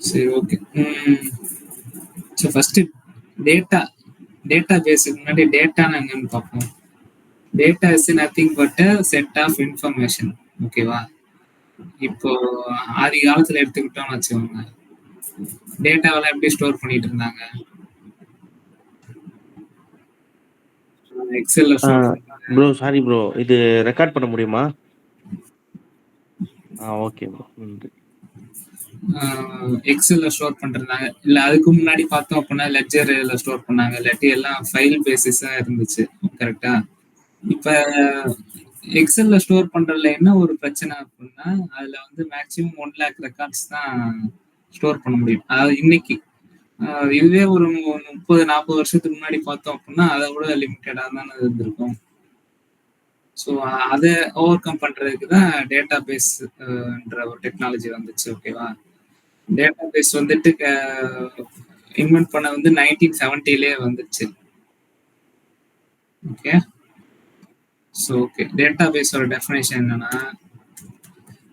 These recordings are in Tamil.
சரி, okay. So first data data பேஸுக்கு முன்னாடி டேட்டான்னு என்னன்னு பார்ப்போம். Data is nothing but a set of information. ஓகேவா? இப்போ ஆதி காலத்துல எடுத்துக்கிட்டோம்னு வச்சுக்கோங்க. டேட்டாவெல்லாம் எப்படி ஸ்டோர் பண்ணிட்டு இருந்தாங்க? எக்ஸல்ல ஸ்டோர் பண்ணாங்க. ப்ரோ சாரி ப்ரோ, இது ரெக்கார்ட் பண்ண முடியுமா? ஓகே ப்ரோ, நன்றி. எக்ஸல்ல ஸ்டோர் பண்ணிருந்தாங்க. இல்ல அதுக்கு முன்னாடி பார்த்தோம் அப்படின்னா லெட்ஜர்ல ஸ்டோர் பண்ணாங்க. இல்லாட்டி எல்லாம் ஃபைல் பேசிஸா இருந்துச்சு. கரெக்டா? இப்ப எக்ஸல்ல ஸ்டோர் பண்றதுல என்ன ஒரு பிரச்சனை அப்படின்னா, அதுல வந்து மேக்ஸிமம் 1 லேக் ரெக்கார்ட்ஸ் தான் ஸ்டோர் பண்ண முடியும். அதாவது இன்னைக்கு இதுவே ஒரு 30-40 வருஷத்துக்கு முன்னாடி பார்த்தோம் அப்படின்னா அதை விட லிமிட்டடா தானே இருந்திருக்கும். ஸோ அதை ஓவர் கம் பண்றதுக்கு தான் டேட்டா பேஸ்ன்ற ஒரு டெக்னாலஜி வந்துச்சு. ஓகேவா? டேட்டா பேஸ் வந்துட்டு இன்வென்ட் பண்ண வந்து 1970லே வந்துச்சு. ஓகே. ஸோ ஓகே, டேட்டா பேஸோட டெஃபினேஷன் என்னன்னா,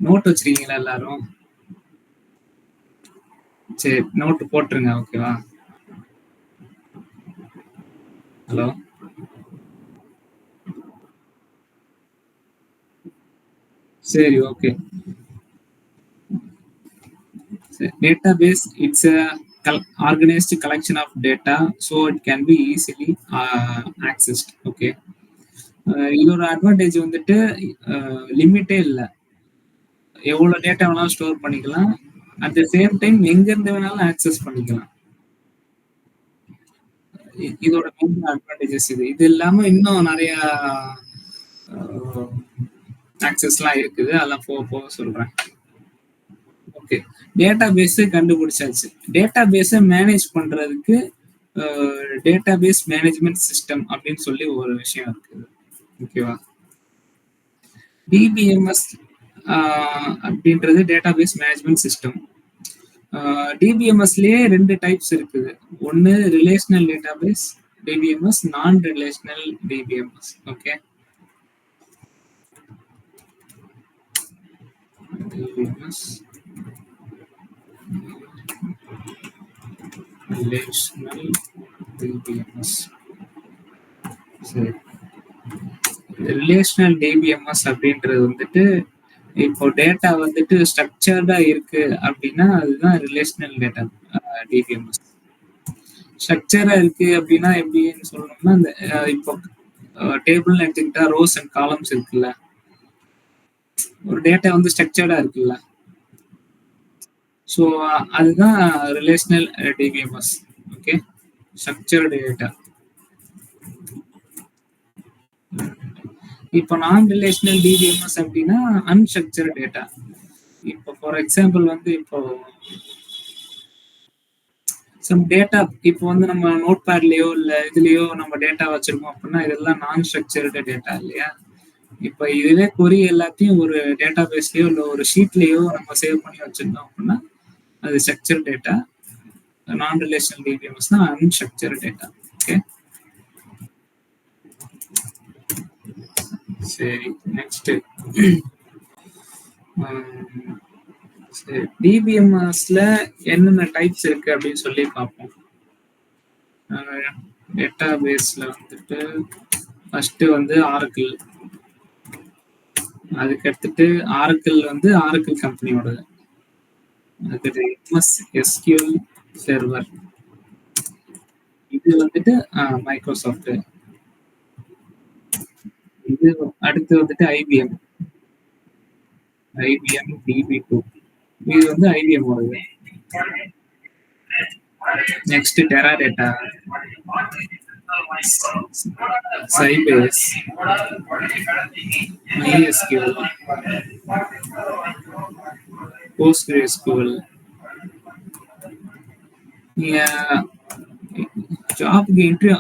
நோட் வச்சிருக்கீங்களா எல்லாரும்? சரி, நோட்டு போட்டுருங்க. ஓகேவா? ஹலோ, சரி, okay. Database, it's a organized collection of data, so it can be easily accessed. Okay. இதோட அட்வான்டேஜ் வந்துட்டு லிமிட்டே இல்லை. எவ்வளோ டேட்டா வேணாலும் ஸ்டோர் பண்ணிக்கலாம். அட் த சேம் டைம் எங்க இருந்து வேணாலும் ஆக்சஸ் பண்ணிக்கலாம். இதோட மெயின் அட்வான்டேஜஸ் இது. இது இல்லாம இன்னும் நிறைய ஆக்சஸ்லாம் இருக்குது. அதெல்லாம் போக போக சொல்றேன். ஓகே, டேட்டா பேஸை கண்டுபிடிச்சாச்சு. டேட்டா பேஸை மேனேஜ் பண்றதுக்கு டேட்டா பேஸ் மேனேஜ்மெண்ட் சிஸ்டம் அப்படின்னு சொல்லி ஒரு விஷயம் இருக்குது. ஓகேவா? டிபிஎம்எஸ் அப்படின்றது டேட்டா பேஸ் மேனேஜ்மெண்ட் சிஸ்டம். டிபிஎம்எஸ்லயே 2 டைப்ஸ் இருக்குது. ஒன்னு relational database DBMS, non relational DBMS. Okay. DBMS, relational DBMS. சரி, ரிலேஷனல் டிபிஎம்எஸ் அப்படின்றது வந்துட்டு இப்போ டேட்டா வந்துட்டு ஸ்ட்ரக்சர்டா இருக்கு அப்படின்னா அதுதான் ரிலேஷனல் டேட்டா டிபிஎம்எஸ். ஸ்ட்ரக்சரா இருக்கு அப்படின்னா எப்படின்னு சொல்லணும்னா, இந்த இப்போ டேபிள்னு எடுத்துக்கிட்டா ரோஸ் அண்ட் காலம்ஸ் இருக்குல்ல, ஒரு டேட்டா வந்து ஸ்ட்ரக்சர்டா இருக்குல்ல. ஸோ அதுதான் relational DBMS. Okay, structured data. இப்போ நான் ரிலேஷனல் டிபிஎம்எஸ் அப்படின்னா அன்ஸ்ட்ரக்சர்டு டேட்டா. இப்போ ஃபார் எக்ஸாம்பிள் வந்து இப்போ சம் டேட்டா இப்போ வந்து நம்ம நோட் பேட்லயோ இல்லை இதுலயோ நம்ம டேட்டா வச்சிருக்கோம் அப்படின்னா இதெல்லாம் நான் ஸ்ட்ரக்சர்டு டேட்டா இல்லையா? இப்போ இதுவே கொரி எல்லாத்தையும் ஒரு டேட்டா பேஸ்லயோ இல்லை ஒரு ஷீட்லயோ நம்ம சேவ் பண்ணி வச்சிருந்தோம் அப்படின்னா அது ஸ்ட்ரக்சர் டேட்டா. நான் ரிலேஷனல் டிபிஎம்எஸ் தான் அன்ஸ்ட்ரக்சர்டு டேட்டா. ஓகே, சரி, நெக்ஸ்ட். சரி, டிபிஎம்எஸ்ல என்னென்ன டைப்ஸ் இருக்கு அப்படின்னு சொல்லி பார்ப்போம். டேட்டா பேஸ்ல வந்துட்டு ஃபர்ஸ்ட் வந்து ஆரக்கிள். அதுக்கு எடுத்துட்டு ஆரக்கிள் வந்து ஆரக்கிள் கம்பெனியோட. அடுத்தது எம்எஸ் எஸ்கியூஎல் சர்வர். இது வந்துட்டு மைக்ரோசாஃப்ட். இது அடுத்து வந்துட்டு ஐபிஎம் DB2. இது வந்து ஐபிஎம் ஓடுது. Next Teradata, Sybase, MySQL, PostgreSQL. நீங்க ஜாப்க்கு இன்டர்வியூ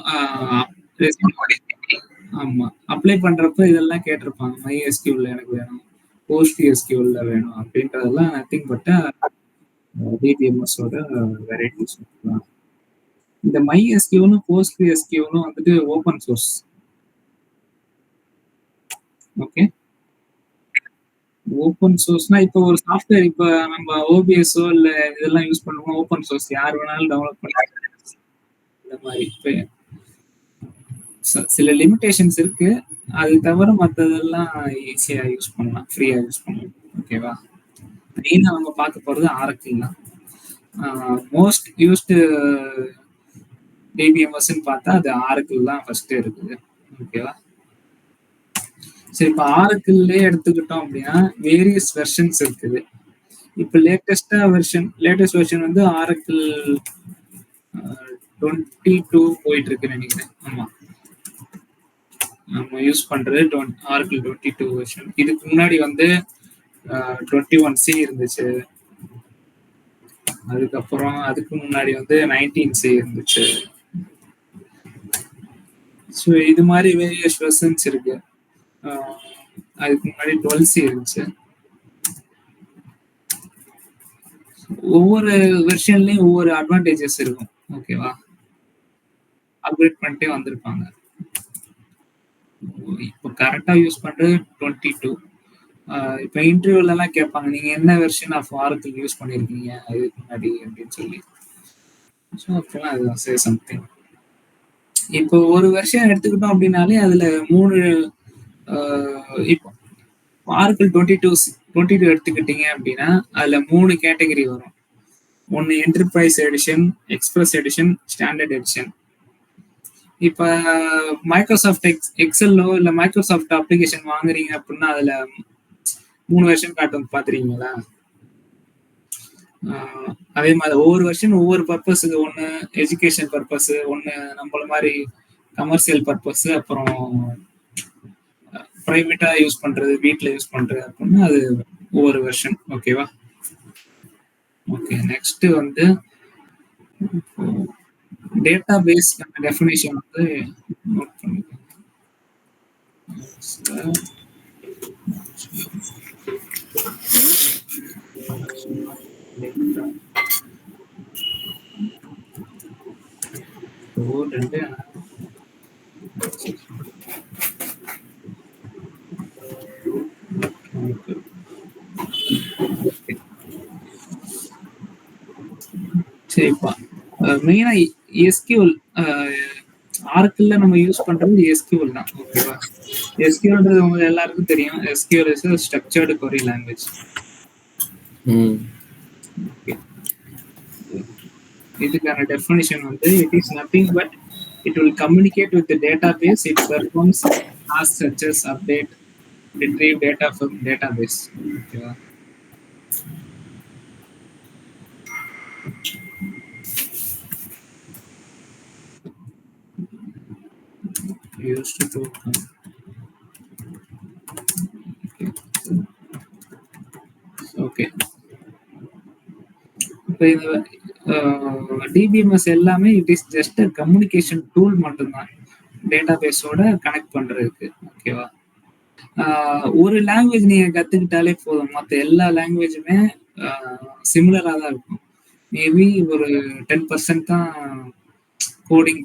ஆமா அப்ளை பண்றப்ப இதெல்லாம் கேட்டிருப்பாங்க. MySQL எனக்கு வேணும், PostgreSQL வேணும் அப்படின்றதெல்லாம் நத்திங் பட் டிபிஎம்எஸ் ஓட வெரைட்டிஸ். இந்த MySQL PostgreSQL வந்துட்டு ஓபன் சோர்ஸ். ஓகே, ஓப்பன் சோர்ஸ்னா இப்போ ஒரு சாஃப்ட்வேர் இப்போ நம்ம ஓபிஎஸ்ஓ இல்ல இதெல்லாம் யூஸ் பண்ணுவோம். ஓப்பன் சோர்ஸ் யார் வேணாலும் டெவலப் பண்ணலாம். இந்த மாதிரி இப்போ சில லிமிடேஷன்ஸ் இருக்கு. அது தவிர மற்றதெல்லாம் ஈஸியா யூஸ் பண்ணலாம், ஃப்ரீயா யூஸ் பண்ணலாம். ஓகேவா? மெயினா நம்ம பார்க்க போறது ஆரக்கிள் தான். மோஸ்ட் யூஸ்டு டிபிஎம்எஸ்ன்னு பார்த்தா அது ஆரக்கிள் தான் ஃபர்ஸ்ட் இருக்குது. ஓகேவா? சரி, இப்போ ஆரக்கிள்லயே எடுத்துக்கிட்டோம் அப்படின்னா வேரியஸ் வெர்ஷன்ஸ் இருக்குது. இப்போ லேட்டஸ்ட் வெர்ஷன் வந்து ஆரக்கிள் 22 போயிட்டு இருக்குன்னு நினைக்கிறேன். ஆமா, நம்ம யூஸ் பண்றது ஆரக்கிள் 22 வெர்ஷன். இதுக்கு முன்னாடி வந்து 21C இருந்துச்சு. அதுக்கப்புறம் அதுக்கு முன்னாடி வந்து 19C இருந்துச்சு. ஸோ இது மாதிரி வேரியஸ் வெர்ஷன்ஸ் இருக்கு. அதுக்கு முன்னாடி 12C இருந்துச்சு. ஒவ்வொரு வெர்ஷன்லயும் ஒவ்வொரு அட்வான்டேஜஸ் இருக்கும். ஓகேவா? அப்கிரேட் பண்ணிட்டே வந்திருப்பாங்க. இப்போ கரெக்டா யூஸ் பண்றது 22. இப்போ இன்டர்வியூல எல்லாம் கேட்பாங்க, நீங்க என்ன வெர்ஷன் ஆஃப் ஆரக்கிள் யூஸ் பண்ணிருக்கீங்க அதுக்கு முன்னாடி அப்படின்னு சொல்லி. ஸோ அப்பெல்லாம் அதுதான் சே சம்திங். இப்போ ஒரு வெர்ஷன் எடுத்துக்கிட்டோம் அப்படின்னாலே அதுல 3 இப்போ ஆரக்கிள் 22 எடுத்துக்கிட்டீங்க அப்படின்னா அதுல 3 கேட்டகரி வரும். ஒன்னு enterprise edition, express edition, standard edition. இப்ப மைக்ரோசாஃப்ட் எக்ஸல்லோ இல்ல மைக்ரோசாஃப்ட் அப்ளிகேஷன் வாங்குறீங்க அப்படின்னா அதுல 3 வெர்ஷன் காட்டும், பாத்துறீங்களா? அதே மாதிரி ஒவ்வொரு வெர்ஷன் ஒவ்வொரு பர்பஸுக்கு, ஒன்னு எஜுகேஷன் பர்பஸ், ஒன்னு நம்மள மாதிரி கமர்ஷியல் பர்பஸ், அப்புறம் பிரைவேட்டா யூஸ் பண்றது, வீட்டுல யூஸ் பண்றது அப்படின்னா அது ஒவ்வொரு வெர்ஷன். ஓகேவா? ஓகே, நெக்ஸ்ட் வந்து டேட்டா பேஸ் டெஃபினிஷன் வந்து நோட் பண்ணிக்கோங்க. சரிப்பா, மெயினா எஸ்கியூஎல் ஆர்க்கிள்ல நம்ம யூஸ் பண்றது எஸ்கியூஎல் தான். ஓகேவா? எஸ்கியூஎல்ன்றது உங்களுக்கு எல்லாருக்கும் தெரியும். SQL is structured query language. இதுக்கான டெஃபினிஷன் வந்து it is nothing but it will communicate with database. It performs task such as update, retrieve data from database. ஓகேவா? used to okay. இப்போ இந்த டிபிஎம்எஸ் எல்லாமே it is just communication tool மட்டும்தான் டேட்டாபேஸோட கனெக்ட் பண்றதுக்கு. ஓகேவா? ஒரு லாங்குவேஜ் நீங்க கத்துக்கிட்டாலே போதும், மற்ற எல்லா லாங்குவேஜுமே சிமிலரா தான் இருக்கும். மேபி ஒரு 10% தான் கோடிங்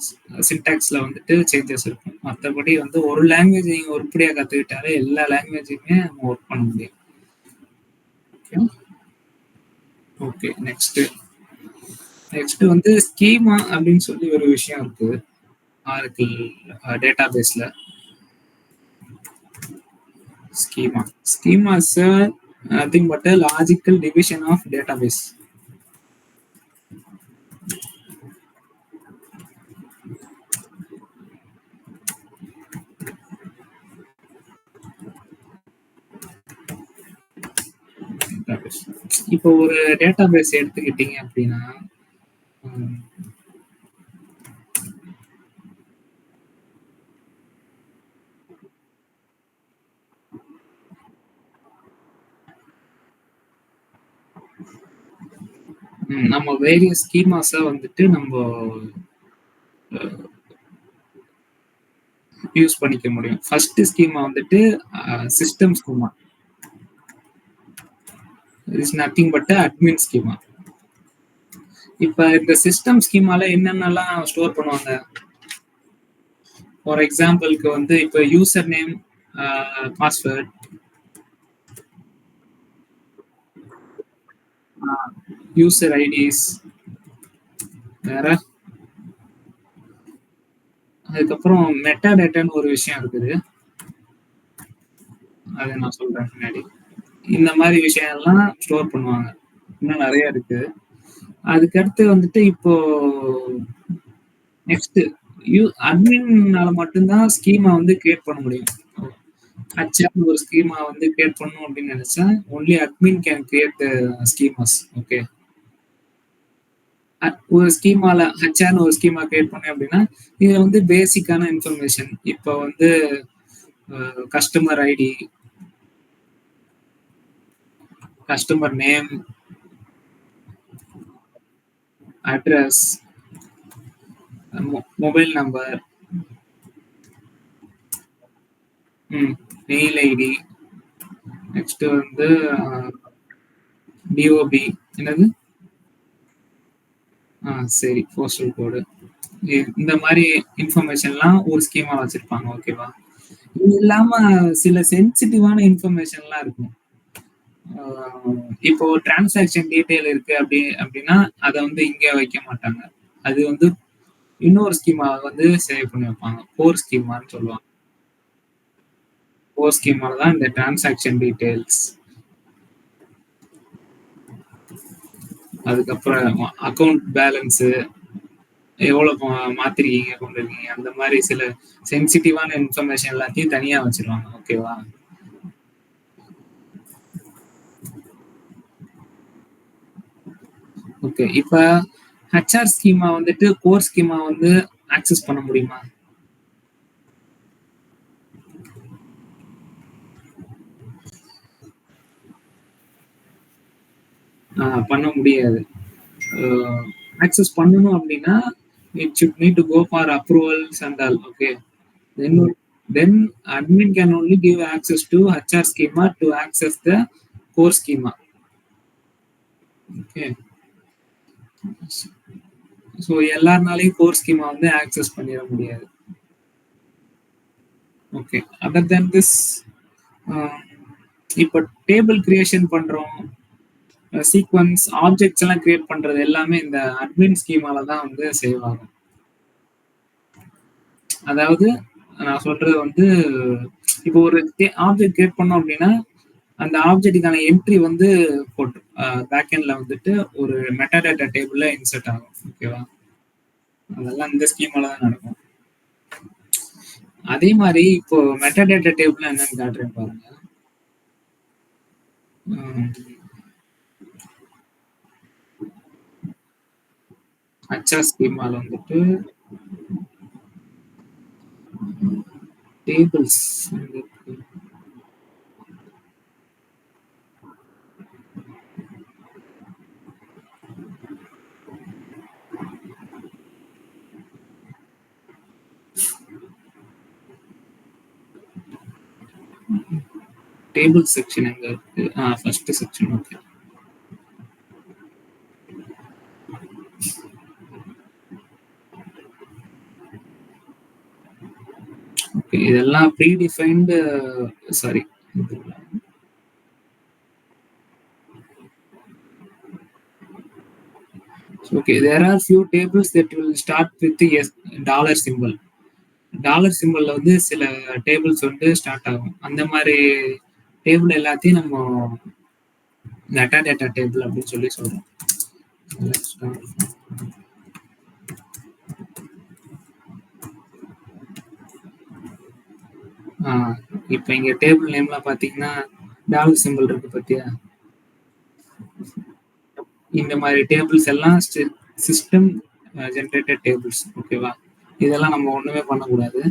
சின்டாக்ஸ்ல வந்துட்டு சேஞ்சஸ் இருக்கும். மற்றபடி வந்து ஒரு லாங்குவேஜ் நீங்க உருப்படியா கத்துக்கிட்டாலே எல்லா லாங்குவேஜுமே நம்ம ஒர்க் பண்ண முடியும். ஓகே, நெக்ஸ்ட் வந்து ஸ்கீமா அப்படின்னு சொல்லி ஒரு விஷயம் இருக்கு Oracle டேட்டாபேஸ்ல. Schema is nothing but a logical division of database. இப்போ ஒரு டேட்டாபேஸ் எடுத்துக்கிட்டீங்க அப்படின்னா நம்ம வேரியஸ் ஸ்கீமாஸை வந்துட்டு நம்ம யூஸ் பண்ணிக்க முடியும். ஃபர்ஸ்ட் ஸ்கீமா வந்துட்டு system schema. Is nothing but admin schema. இப்ப இந்த சிஸ்டம் ஸ்கீமால என்னென்னலாம் ஸ்டோர் பண்ணுவாங்க? ஃபார் எக்ஸாம்பிளுக்கு வந்து இப்போ user name, password, user IDs வேற. அதுக்கப்புறம் மெட்டா டேட்டான்னு ஒரு விஷயம் இருக்குது, அதை நான் சொல்றேன் முன்னாடி. இந்த மாதிரி விஷயம்லாம் ஸ்டோர் பண்ணுவாங்க. இன்னும் நிறைய இருக்கு. அதுக்கடுத்து வந்துட்டு இப்போ நெக்ஸ்ட் அட்மின்னால மட்டும்தான் ஸ்கீமா வந்து கிரியேட் பண்ண முடியும். ஹச்ஆர் ஒரு ஸ்கீமா வந்து கிரியேட் பண்ணணும் அப்படின்னு நினைச்சா only admin can create schemas. Okay, ஒரு ஸ்கீமால ஹச்ஆர்னு ஒரு ஸ்கீமா கிரியேட் பண்ணேன் அப்படின்னா இதுல வந்து பேசிக்கான இன்ஃபர்மேஷன், இப்போ வந்து customer ID, customer name, address, mobile number, mail ID, next வந்து டிஓபி, என்னது சரி போஸ்டல் கோடு, இந்த மாதிரி இன்ஃபர்மேஷன்லாம் ஒரு ஸ்கீமா வச்சிருப்பாங்க. ஓகேவா? இது இல்லாம சில சென்சிட்டிவான இன்ஃபர்மேஷன்லாம் இருக்கும். இப்போ டிரான்சாக்ஷன் டீடைல் இருக்கு அப்படின்னா அதை வந்து இங்க வைக்க மாட்டாங்க. அது வந்து இன்னொரு ஸ்கீமா வந்து சேவ் பண்ணி வைப்பாங்க, கோர் ஸ்கீமான்னு சொல்லுவாங்க. கோர் ஸ்கீமால தான் இந்த டிரான்சாக்ஷன் டீடைல்ஸ், அதுக்கப்புறம் அக்கௌண்ட் பேலன்ஸ், எவ்வளவு மாத்திருக்கீங்க கொண்டு இருக்கீங்க, அந்த மாதிரி சில சென்சிட்டிவான இன்ஃபர்மேஷன் எல்லாத்தையும் தனியா வச்சிருவாங்க. ஓகேவா? ஓகே, இப்ப ஹெச்ஆர் ஸ்கீமா வந்துட்டு கோர் ஸ்கீமா வந்து ஆக்சஸ் பண்ண முடியுமா? பண்ண முடியாது. ஆக்சஸ் பண்ணணும் அப்படின்னா it should need to go for approvals and all. Okay, then admin can only give access to HR schema to access the core schema. Okay, so எல்லாருனாலையும் கோர் ஸ்கீமா வந்து ஆக்சஸ் பண்ணிட முடியாது. ஓகே, அதர் தென் திஸ் இப்போ டேபிள் கிரியேஷன் பண்றோம், சீக்வன்ஸ் ஆப்ஜெக்ட்ஸ் எல்லாம் கிரியேட் பண்றது எல்லாமே இந்த அட்மின் ஸ்கீமால தான் வந்து சேவ் ஆகும். அதாவது நான் சொல்றது வந்து இப்போ ஒரு ஆப்ஜெக்ட் கிரியேட் பண்ணோம் அப்படின்னா அந்த ஆப்ஜெக்ட்டுக்கான என்ட்ரி வந்து போட்டு பேக்எண்ட்ல வந்துட்டு ஒரு மெட்டாடேட்டா டேபிள்ல இன்சர்ட் ஆகும். ஓகேவா? அதெல்லாம் இந்த ஸ்கீமால தான் நடக்கும். அதே மாதிரி இப்போ மெட்டாடேட்டா டேபிள் என்னன்னு காட்டுறேன் பாருங்க. ஹச்ஆர் ஸ்கீமால வந்துட்டு டேபிள்ஸ் டேபிள் செக்ஷன் எங்க இருக்கு? First section. ஓகே, ஓகே, இதெல்லாம் predefined. Sorry, okay, there are few tables that will start with the dollar symbol. Dollar சிம்பிள்ல வந்து சில டேபிள்ஸ் வந்து ஸ்டார்ட் ஆகும். அந்த மாதிரி டேபிள் எல்லாத்தையும் நம்ம மெட்டாடேட்டா டேபிள் அப்படின்னு சொல்லி சொல்றோம். இப்போ இங்க டேபிள் நேம்ல பாத்தீங்கன்னா டாலர் சிம்பிள் இருக்கு பத்தியா? இந்த மாதிரி டேபிள்ஸ் எல்லாம் சிஸ்டம் ஜென்ரேட்டட் டேபிள்ஸ். ஓகேவா? இதெல்லாம் நம்ம ஒண்ணுமே பண்ணக்கூடாது.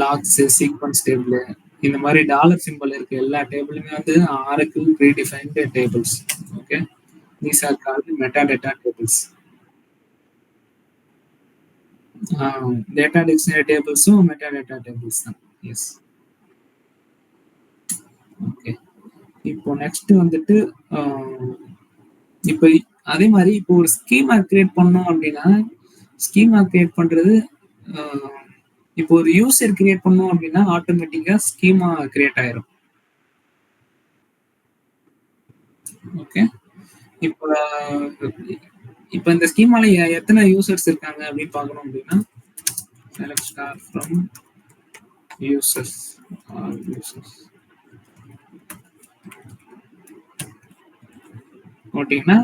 லாக்ஸ், சீக்வன்ஸ் டேபிள், இந்த மாதிரி டாலர் சிம்பிள் இருக்க எல்லா டேபிளுமே வந்து Oracle predefined tables. Okay, these are called metadata tables. Data dictionary டேபிள்ஸும் மெட்டாடேட்டா டேபிள்ஸ் தான். எஸ். ஓகே, இப்போ நெக்ஸ்ட் வந்துட்டு இப்போ அதே மாதிரி இப்போ ஒரு ஸ்கீமா கிரியேட் பண்ணோம் அப்படின்னா ஸ்கீமா கிரியேட் பண்றது இப்போ ஒரு யூசர் கிரியேட் பண்ணோம் அப்படின்னா ஆட்டோமேட்டிக்கா ஸ்கீமா கிரியேட் ஆயிரும். ஓகே, இப்போ இப்போ இந்த ஸ்கீமால எத்தனை யூசர்ஸ் இருக்காங்க அப்படின்னு பார்க்கணும் அப்படின்னா select star from users all users போட்டீங்கன்னா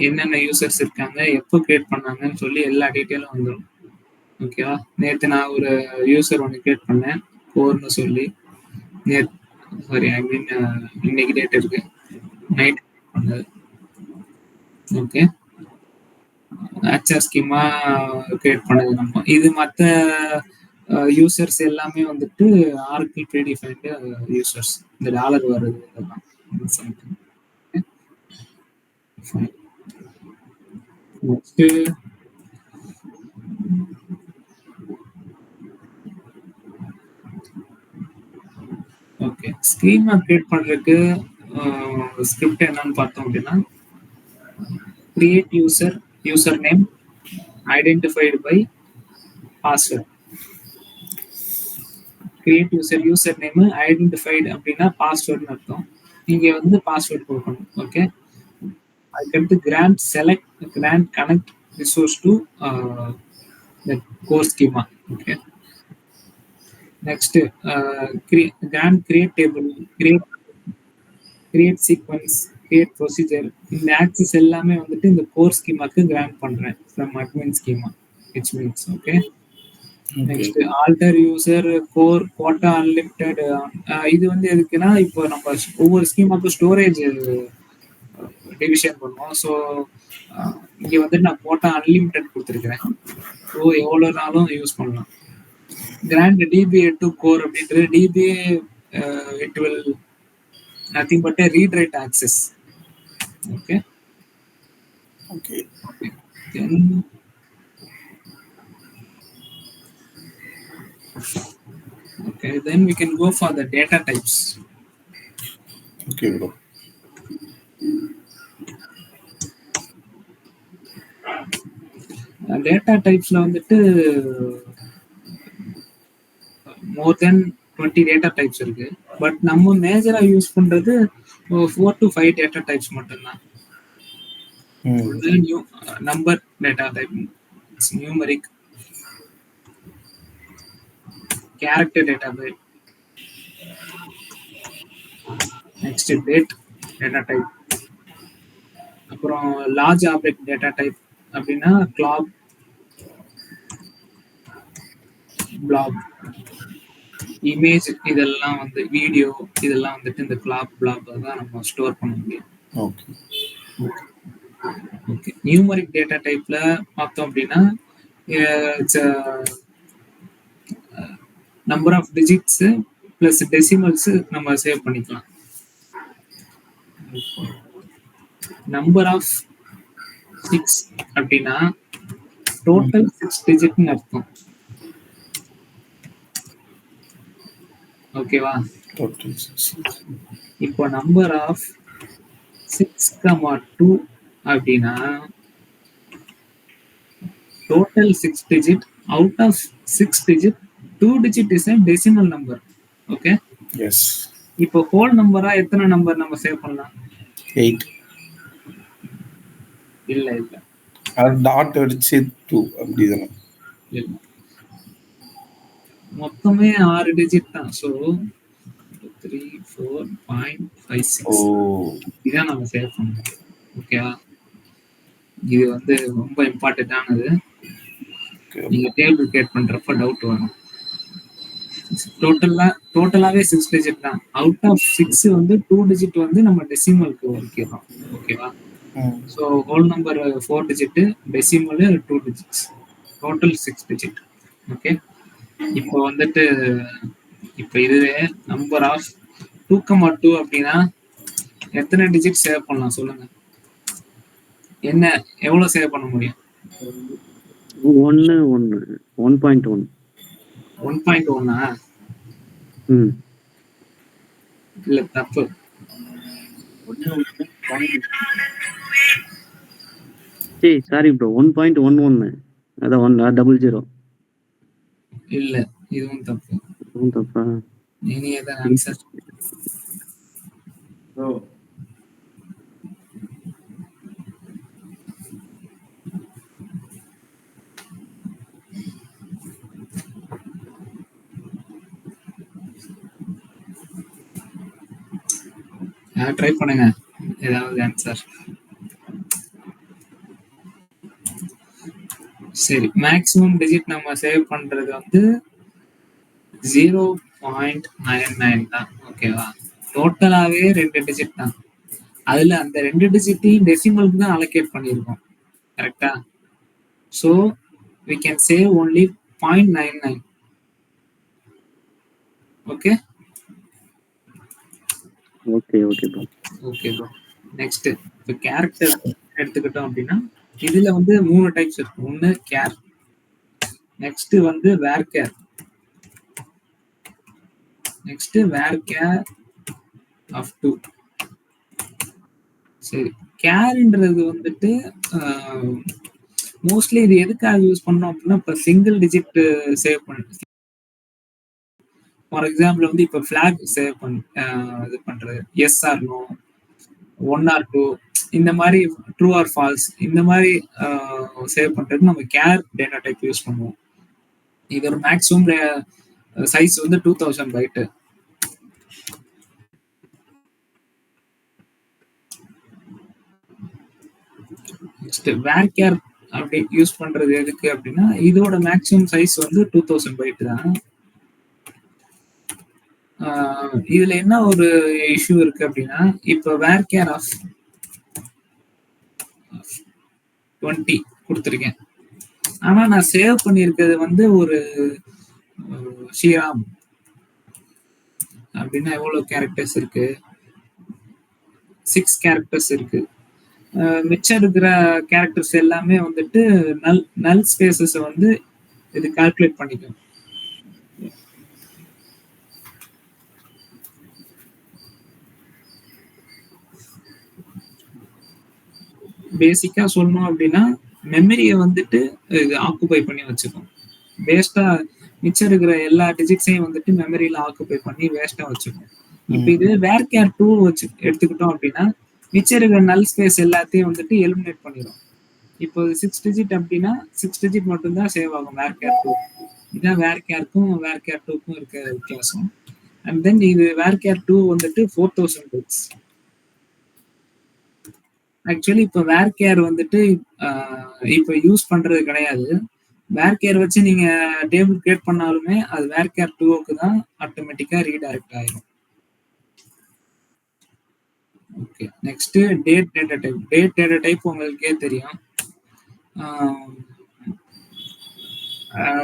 என்னென்ன யூசர்ஸ் இருக்காங்க, எப்போ கிரியேட் பண்ணாங்கன்னு சொல்லி எல்லா டீட்டெயிலும் வந்துடும். ஓகேவா? நேற்று நான் ஒரு யூசர் ஒன்று கிரியேட் பண்ணேன், கோர்னு சொல்லி. சாரி, ஐ மீன் இன்னைக்கு டேட் இருக்கு, நைட் பண்ணது. ஓகே, ஹெச்ஆர் ஸ்கீமா கிரியேட் பண்ணது நம்ம. இது மற்ற யூசர்ஸ் எல்லாமே வந்துட்டு ஆர்கிள் ப்ரீடிஃபைன்டு யூசர்ஸ். இந்த டாலர் வருது இதெல்லாம் something. Next okay, schema create பண்றதுக்கு ஸ்கிரிப்ட் என்னன்னு பார்த்தோம் அப்படின்னா create user name identified by password. Create user name identified அப்படின்னா பாஸ்வேர்ட்னு அர்த்தம். நீங்க வந்து பாஸ்வேர்ட் கொடுக்கணும். ஓகே, அதுக்கடுத்து grant connect resource to core schema. Okay, next grant create table, create sequence, create procedure. இந்த ஆக்சஸ் எல்லாமே வந்துட்டு இந்த கோர் ஸ்கீமாக்கு கிராண்ட் பண்றேன் from admin schema, which means okay. Next alter user core quota unlimited. இது வந்து எதுக்குன்னா இப்போ நம்ம ஒவ்வொரு ஸ்கீமாக்கும் ஸ்டோரேஜ் டிவிஷன் பண்ணுவோம். ஸோ இங்கே வந்துட்டு நான் கோட்டா அன்லிமிட்டெட் கொடுத்துருக்கிறேன். ஸோ எவ்வளோ நாளும் யூஸ் பண்ணலாம். கிராண்ட் டிபிஏ டு கோர் அப்படின்றது DBA it will nothing but a read write access. Okay, then we can go for the data types. Okay bro. Data types la வந்துட்டு more than 20 data types இருக்கு. பட் நம்ம மேஜரா யூஸ் பண்றது 4 to 5 data types மட்டும்தான். New number data type, numeric, character data type, next date data type, அப்புறம் லார்ஜ் ஆப்ஜெக்ட் டேட்டா டைப் அப்படின்னா கிளாப், பிளாப், இமேஜ், இதெல்லாம் வந்து வீடியோ, இதெல்லாம் வந்துட்டு இந்த கிளாப் பிளாப் தான் நம்ம ஸ்டோர் பண்ண முடியும். ஓகே ஓகே, நியூமரிக் டேட்டா டைப்ல பார்த்தோம் அப்படின்னா number of digits plus decimals நம்ம சேவ் பண்ணிக்கலாம். நம்பர் ஆஃப் 6 அப்படின்னா டோட்டல் 6 டிஜிட்னு அர்த்தம். ஓகேவா? இப்போ நம்பர் ஆஃப் 6,2 அப்படின்னா total 6 digit. Out of 6 digit 2 digit is a decimal number. Okay, yes. இப்போ ஹோல் நம்பரா எத்தனை நம்பர் நம்ம சேவ் பண்ணலாம்? 8. இல்ல அது டாட் அடிச்சு 2 அப்படிதானே? இல்ல, மொத்தமே 6 டிஜிட் தான். ஸோ 34.56 இதான் நம்ம சேவ் பண்ணணும். ஓகேவா? இது வந்து ரொம்ப இம்பார்ட்டன்டானது. நீங்க டேபிள் கிரியேட் பண்றப்ப டவுட் வரும். டோட்டலாவே 6 டிஜிட் தான். அவுட் ஆஃப் 6 வந்து 2 டிஜிட் வந்து நம்ம டெசிமலுக்கு வைக்கிறோம். ஓகேவா? So whole number 4 digit, decimal 2 digits, total 6 digit. Okay, இப்போ வந்துட்டு இப்போ இதுவே நம்பர் ஆஃப் 2,2 அப்படின்னா எத்தனை டிஜிட் சேவ் பண்ணலாம் சொல்லுங்க? என்ன எவ்வளவு சேவ் பண்ண முடியும்? 1.1. 1.1 இல்ல, தப்பு. Sorry bro, 1.11. அதான் 00. இல்ல, இதுவும் தப்பு. இதுவும் தப்பா? நீங்க எதான் ஆன்சர்? ட்ரை பண்ணுங்க ஏதாவது ஆன்சர். சரி, மேக்ஸிமம் டிஜிட் நம்ம சேவ் பண்றது வந்து 0.99 தான். ஓகேவா? டோட்டலாவே 2 டிஜிட் தான். அதுல அந்த 2 டிஜிட்டையும் டெசிமலுக்கு தான் அலோகேட் பண்ணியிருக்கோம். கரெக்டா? So we can save only 0.99. Okay okay okay bro. Okay bro. Next இப்போ கேரக்டர் எடுத்துக்கிட்டோம் அப்படின்னா இதுல வந்து 3 டைப்ஸ் இருக்கு. ஒன்று கேர், நெக்ஸ்ட் வந்து varchar, next varchar of 2. சரி, கேர்ன்றது வந்துட்டு மோஸ்ட்லி இது எதுக்காக யூஸ் பண்ணோம் அப்படின்னா இப்போ சிங்கிள் டிஜிட் சேவ் பண்ண. ஃபார் எக்ஸாம்பிள் வந்து இப்போ ஃபிளாக் சேவ் இது பண்றது, எஸ் ஆர் நோ, 1 ஆர் 2, இந்த மாதிரி ட்ரூ ஆர் ஃபால்ஸ், இந்த மாதிரி சேவ் பண்றதுக்கு நம்ம கேர் டேட்டா டைப் யூஸ் பண்ணுவோம். இதோட மேக்ஸிமம் சைஸ் வந்து 2000 பைட்டு. நெக்ஸ்ட் வேர் கேர் அப்படி யூஸ் பண்றது எதுக்கு அப்படின்னா இதோட மேக்ஸிமம் சைஸ் வந்து 2000 பைட் தான். இதுல என்ன ஒரு இஷ்யூ இருக்கு அப்படின்னா இப்போ வேர் கேர் ஆஃப் 20 கொடுத்துருக்கேன். ஆனா நான் சேவ் பண்ணியிருக்கிறது வந்து ஒரு ஸ்ரீராம் அப்படின்னா எவ்வளவு கேரக்டர்ஸ் இருக்கு? 6 கேரக்டர்ஸ் இருக்கு. மிச்சம் இருக்கிற கேரக்டர்ஸ் எல்லாமே வந்துட்டு நல் ஸ்பேசஸ் வந்து இது கால்குலேட் பண்ணிக்கும். பேசிக்கா சொல்லணும் அப்படின்னா மெமரியை வந்துட்டு இது ஆக்குபை பண்ணி வச்சுக்கும். வேஸ்டா மிச்சம் இருக்கிற எல்லா டிஜிட்ஸையும் வந்துட்டு மெமரியில ஆக்குபை பண்ணி வேஸ்டா வச்சுக்கும். இப்போ இது வேர் கேர் 2 வச்சு எடுத்துக்கிட்டோம் அப்படின்னா மிச்சம் இருக்கிற நல் ஸ்பேஸ் எல்லாத்தையும் வந்துட்டு எலிமினேட் பண்ணிடும். இப்போ 6 டிஜிட் அப்படின்னா 6 டிஜிட் மட்டும்தான் சேவ் ஆகும் வேர் கேர் 2. இதான் வேர் கேருக்கும் வேர் கேர் 2க்கும் இருக்க வித்தியாசம். அண்ட் தென் இது வேர் கேர் 2 வந்துட்டு 4000 பிட்ஸ். ஆக்சுவலி இப்போ வேர் கேர் வந்துட்டு இப்போ யூஸ் பண்றது கிடையாது. வேர் கேர் வச்சு நீங்க டேபிள் கிரியேட் பண்ணாலுமே அது வேர் கேர் 2க்கு தான் ஆட்டோமேட்டிக்கா ரீடைரக்ட் ஆயிடும். Okay, next date data type. Date data type உங்களுக்கே தெரியும்.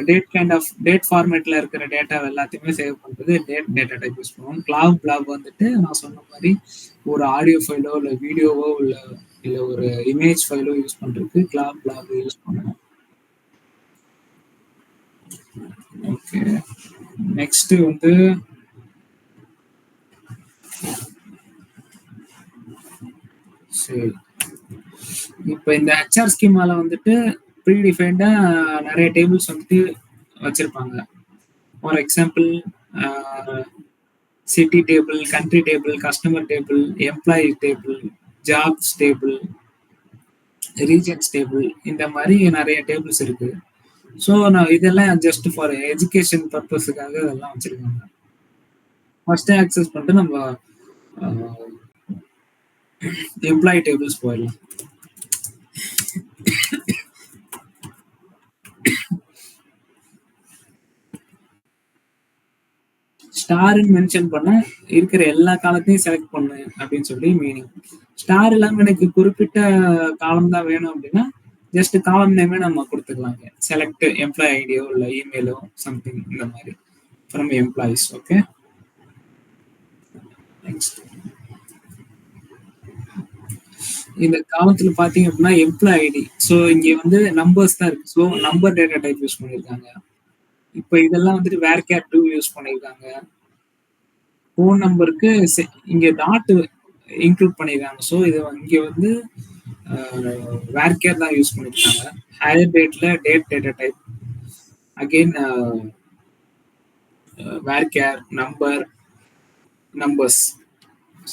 டேட் கைண்ட் ஆஃப் டேட் ஃபார்மேட்ல இருக்கிற டேட்டா எல்லாத்தையுமே சேவ் பண்றது டேட் டேட்டா டைப் யூஸ் பண்ணுவோம். பிளாக் வந்துட்டு நான் சொன்ன மாதிரி ஒரு ஆடியோ ஃபைலோ இல்லை வீடியோவோ இல்லை ஒரு இமேஜ் ஃபைலோ யூஸ் பண்றதுக்கு பிளாக் யூஸ் பண்ணுவோம். ஓகே, நெக்ஸ்ட் வந்து சரி, இப்போ இந்த ஹெச்ஆர் ஸ்கீமால வந்துட்டு ப்ரீடிஃபைண்டா நிறைய டேபிள்ஸ் வந்துட்டு வச்சிருப்பாங்க. For example city table, country table, customer table, employee table, jobs table, regions table, இந்த மாதிரி நிறைய டேபிள்ஸ் இருக்கு. ஸோ நான் இதெல்லாம் ஜஸ்ட் ஃபார் எஜுகேஷன் பர்பஸுக்காக இதெல்லாம் வச்சிருக்காங்க. ஃபர்ஸ்ட் ஆக்சஸ் பண்ணிட்டு நம்ம எம்ப்ளாயி டேபிள்ஸ் போயிடலாம். ஸ்டார்ன்னு மென்ஷன் பண்ண இருக்கிற எல்லா காலத்தையும் செலக்ட் பண்ணு அப்படின்னு சொல்லி மீனிங். ஸ்டார் இல்லாம எனக்கு குறிப்பிட்ட காலம் தான் வேணும் அப்படின்னா ஜஸ்ட் காலம் நேமே நம்ம கொடுத்துக்கலாங்க. செலக்ட் எம்ப்ளாயி ஐடியோ இல்லை இமெயிலோ சம்திங் இந்த மாதிரி ஃப்ரம் எம்ப்ளாயிஸ். ஓகே, நெக்ஸ்ட் இந்த காலத்துல பாத்தீங்க அப்படின்னா எம்ப்ளாயி ஐடி. ஸோ இங்க வந்து நம்பர்ஸ் தான் இருக்கு. So number data type use பண்ணியிருக்காங்க. இப்போ இதெல்லாம் வந்துட்டு வேர் கேர் 2 யூஸ் பண்ணியிருக்காங்க. ஃபோன் நம்பருக்கு இங்க டாட் இன்க்ளூட் பண்ணியிருக்காங்க. ஸோ இது இங்க வந்து வேர் கேர் தான் யூஸ் பண்ணியிருக்காங்க. ஹையர் டேட்ல date data type, again varchar, numbers.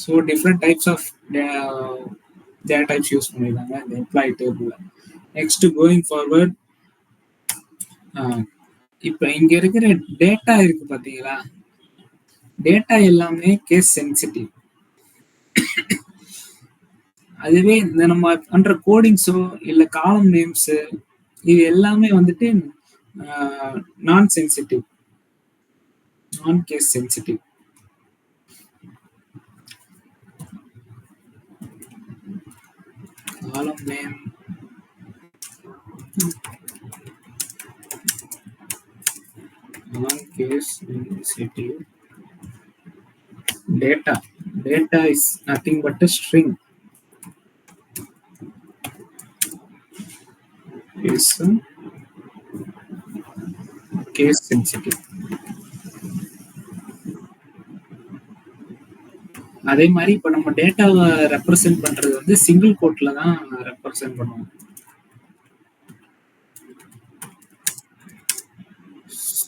So different types of data types use பண்ணியிருக்காங்க இந்த எம்ப்ளாயி டேபிள்ல. நெக்ஸ்ட் கோயிங் ஃபார்வர்ட், இப்போ இங்க இருக்கிற டேட்டா இருக்கு பாத்தீங்களா, டேட்டா எல்லாமே கேஸ் சென்சிட்டிவ். அதுவே இந்த நம்ம பண்ற கோடிங்ஸோ இல்ல காலம் நேம்ஸ் இது எல்லாமே வந்துட்டு non sensitive, non case sensitive. Column name non case sensitive. Data is nothing but a string. Is case sensitive. அதே மாதிரி இப்ப நம்ம டேட்டாவை ரெப்ரசென்ட் பண்றது வந்து சிங்கிள் கோட்ல தான் ரெப்ரசென்ட் பண்ணுவோம்.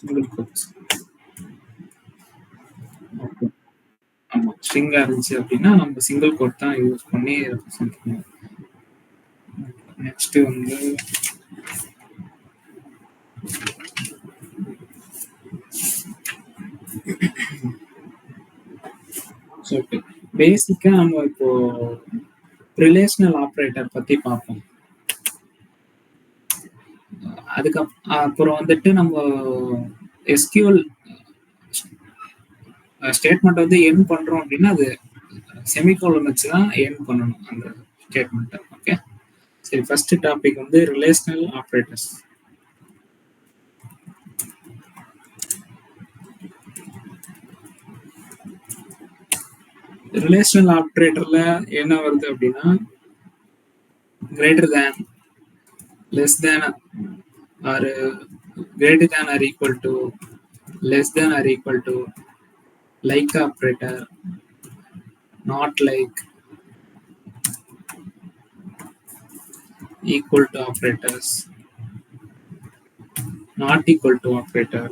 Single quotes. ஓகே. ஆமா, ஸ்ட்ரிங்கா இருந்துச்சு அப்படின்னா நம்ம சிங்கிள் கோட் தான் யூஸ் பண்ணி ரெப்ரசென்ட் பண்ணுவோம். நெக்ஸ்ட் வந்து ஓகே, பேசிக்கா நம்ம இப்போ ரிலேஷனல் ஆப்ரேட்டர் பத்தி பார்ப்போம். அப்புறம் வந்துட்டு நம்ம எஸ்கியூஎல் ஸ்டேட்மெண்ட் வந்து என் பண்றோம் அப்படின்னா அது செமிகோலன் வச்சு தான் என் பண்ணணும் அந்த ஸ்டேட்மெண்ட்டை. ஓகே, சரி, ஃபர்ஸ்ட் டாபிக் வந்து ரிலேஷனல் ஆப்ரேட்டர்ஸ். ரிலேஷனல் ஆப்ரேட்டர்ல என்ன வருது அப்படின்னா greater than, less than or greater than or equal to, less than or equal to, like operator, not like, equal to operators, not equal to operator,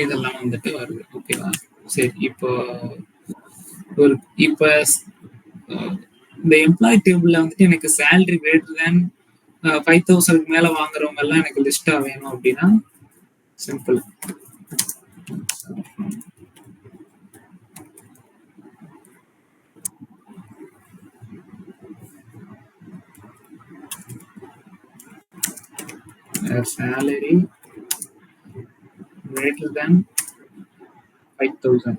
இதெல்லாம் வந்துட்டு வருது. ஓகேவா? சரி, இப்போ இந்த எம்ப்ளாயி டேபிள்ல வந்துட்டு எனக்கு சேலரி கிரேட்டர் தேன் 5,000 மேல வாங்குறவங்க எல்லாம் எனக்கு லிஸ்டா வேணும் அப்படின்னா சிம்பிள் salary greater than 5,000.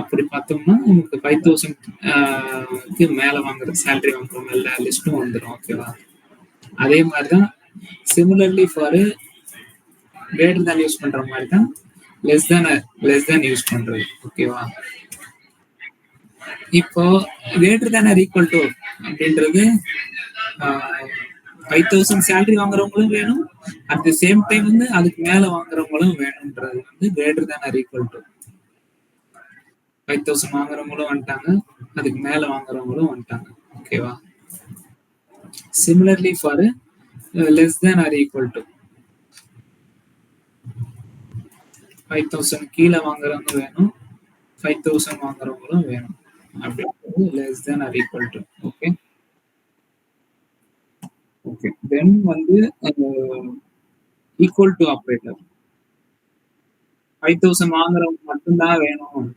அப்படி பார்த்தோம்னா நமக்கு 5,000 மேல வாங்குற சேலரி வாங்குறவங்க எல்லா லிஸ்ட்டும் வந்துடும். ஓகேவா? அதே மாதிரிதான் similarly for greater than use பண்ற மாதிரி தான் லெஸ் தேன் யூஸ் பண்றது. ஓகேவா? இப்போ greater than or equal to அப்படின்றது 5,000 சேலரி வாங்குறவங்களும் வேணும், அட் தி சேம் டைம் வந்து அதுக்கு மேல வாங்குறவங்களும் வேணும்ன்றது வந்து greater than or equal to. 5,000 வாங்குறவங்களும் வந்துட்டாங்க, அதுக்கு மேல வாங்குறவங்களும் வந்துட்டாங்க. ஓகேவா? Similarly for less than or equal to 5,000 கீழே வாங்குறவங்க வேணும், 5,000 வாங்குறவங்களும் வேணும் அப்படின்றது less than or equal to. Okay okay, then வந்து ஈக்குவல் டு ஆப்ரேட்டர் 5,000 வாங்குறவங்க மட்டும்தான் வேணும்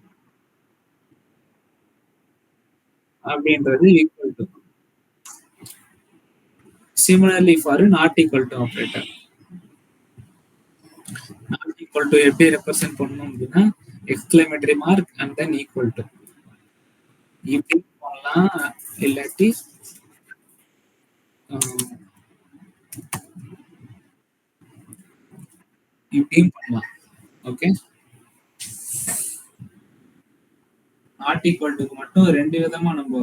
அப்படின்றது equal to. Similarly for not equal to operator. Not equal to எப்படி ரெப்ரசென்ட் பண்ணணும் அப்படின்னா exclamatory mark and then equal to இப்படி பண்ணலாம், இல்லாட்டி இப்படியும் பண்ணலாம். ஓகே, நாட் ஈக்குவல் டுக்கு மட்டும் ரெண்டு விதமா நம்ம